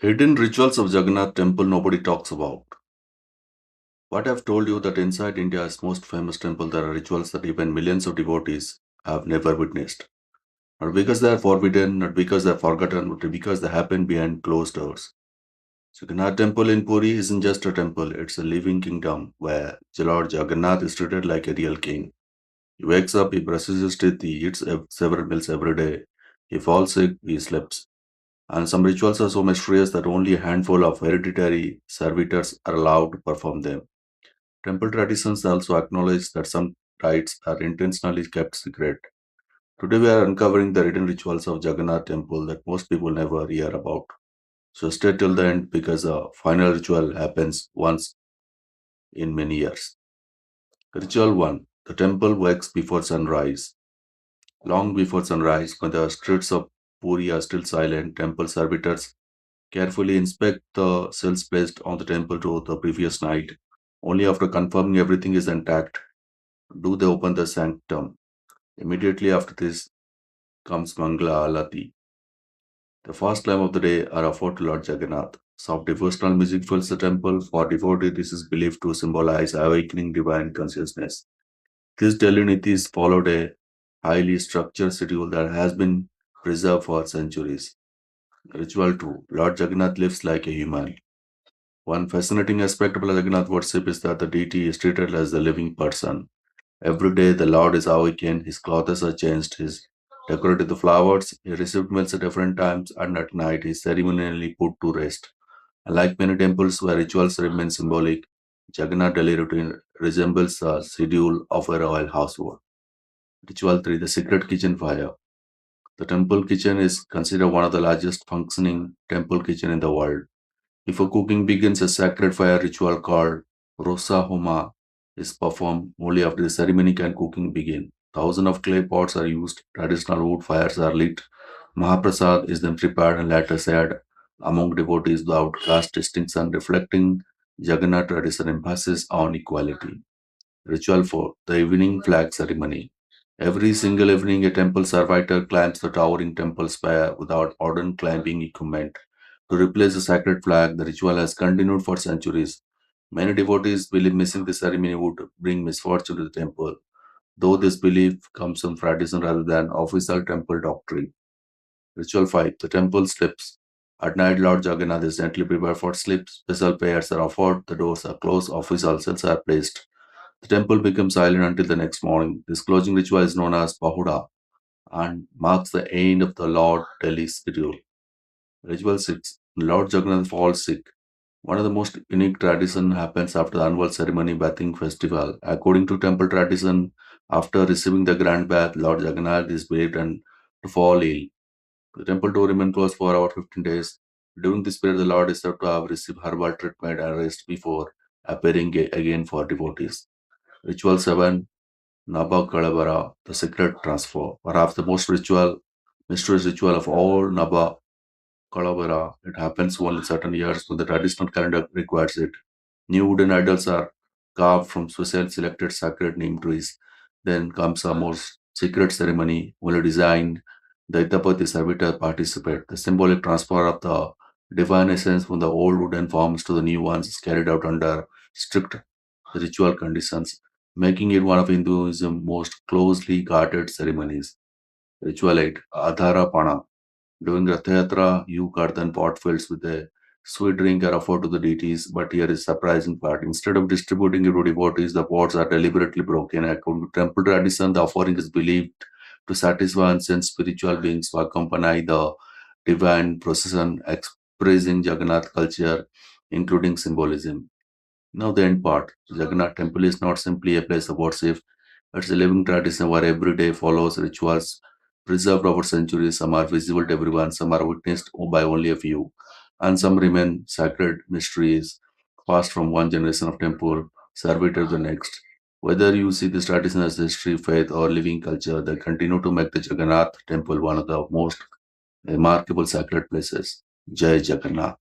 Hidden rituals of Jagannath Temple nobody talks about. What I've told you that inside India's most famous temple there are rituals that even millions of devotees have never witnessed. Not because they are forbidden, not because they are forgotten, but because they happen behind closed doors. Jagannath Temple in Puri isn't just a temple, it's a living kingdom where Lord Jagannath is treated like a real king. He wakes up, he brushes his teeth, he eats several meals every day. He falls sick, he sleeps. And some rituals are so mysterious that only a handful of hereditary servitors are allowed to perform them. Temple traditions also acknowledge that some rites are intentionally kept secret. Today we are uncovering the hidden rituals of Jagannath Temple that most people never hear about. So stay till the end because the final ritual happens once in many years. Ritual 1. The temple wakes before sunrise. Long before sunrise, when the streets of Puri are still silent, temple servitors carefully inspect the cells placed on the temple door the previous night. Only after confirming everything is intact do they open the sanctum. Immediately after this comes Mangala Alati. The first climb of the day are offered to Lord Jagannath. Soft devotional music fills the temple. For devotees, this is believed to symbolize awakening divine consciousness. This daily niti followed a highly structured schedule that has been preserved for centuries. Ritual 2. Lord Jagannath lives like a human. One fascinating aspect of Jagannath worship is that the deity is treated as a living person. Every day the Lord is awakened, his clothes are changed, his decorated with flowers, he received meals at different times, and at night he is ceremonially put to rest. Unlike many temples where rituals remain symbolic, Jagannath daily routine resembles the schedule of a royal household. Ritual 3. The secret kitchen fire. The temple kitchen is considered one of the largest functioning temple kitchen in the world. Before cooking begins, a sacred fire ritual called Rosa Homa is performed. Only after the ceremony can cooking begin. Thousands of clay pots are used, traditional wood fires are lit, Mahaprasad is then prepared and later shared among devotees without caste distinction, reflecting Jagannath tradition emphasis on equality. Ritual 4. The evening flag ceremony. Every single evening, a temple servitor climbs the towering temple spire without modern climbing equipment. To replace the sacred flag, the ritual has continued for centuries. Many devotees believe missing the ceremony would bring misfortune to the temple, though this belief comes from tradition rather than official temple doctrine. Ritual 5. The temple sleeps. At night, Lord Jagannath is gently prepared for sleep. Special prayers are offered, the doors are closed, official cells are placed. The temple becomes silent until the next morning. This closing ritual is known as Pahuda and marks the end of the Lord daily schedule. Ritual 6. Lord Jagannath falls sick. One of the most unique tradition happens after the annual ceremony bathing festival. According to temple tradition, after receiving the grand bath, Lord Jagannath is believed and to fall ill. The temple door remains closed for about 15 days. During this period, the Lord is said to have received herbal treatment and rest before appearing again for devotees. Ritual 7. Nabakalebara, the secret transfer. Perhaps the most mysterious ritual of all Nabakalebara. It happens only certain years when the traditional calendar requires it. New wooden idols are carved from special selected sacred neem trees. Then comes a more secret ceremony, only designed the Itapati servitor participate. The symbolic transfer of the divine essence from the old wooden forms to the new ones is carried out under strict ritual conditions, making it one of Hinduism's most closely guarded ceremonies. Ritual 8. Adhara Pana. During Rath Yatra, you earthen pot filled with a sweet drink are offered to the deities, but here is surprising part. Instead of distributing it to devotees, the pots are deliberately broken. According to temple tradition, the offering is believed to satisfy ancient spiritual beings who accompany the divine procession, expressing Jagannath culture, including symbolism. Now the end part. Jagannath Temple is not simply a place of worship, it's a living tradition where every day follows rituals preserved over centuries. Some are visible to everyone, some are witnessed by only a few, and some remain sacred mysteries passed from one generation of temple servitor to the next. Whether you see this tradition as history, faith, or living culture, they continue to make the Jagannath Temple one of the most remarkable sacred places. Jai Jagannath.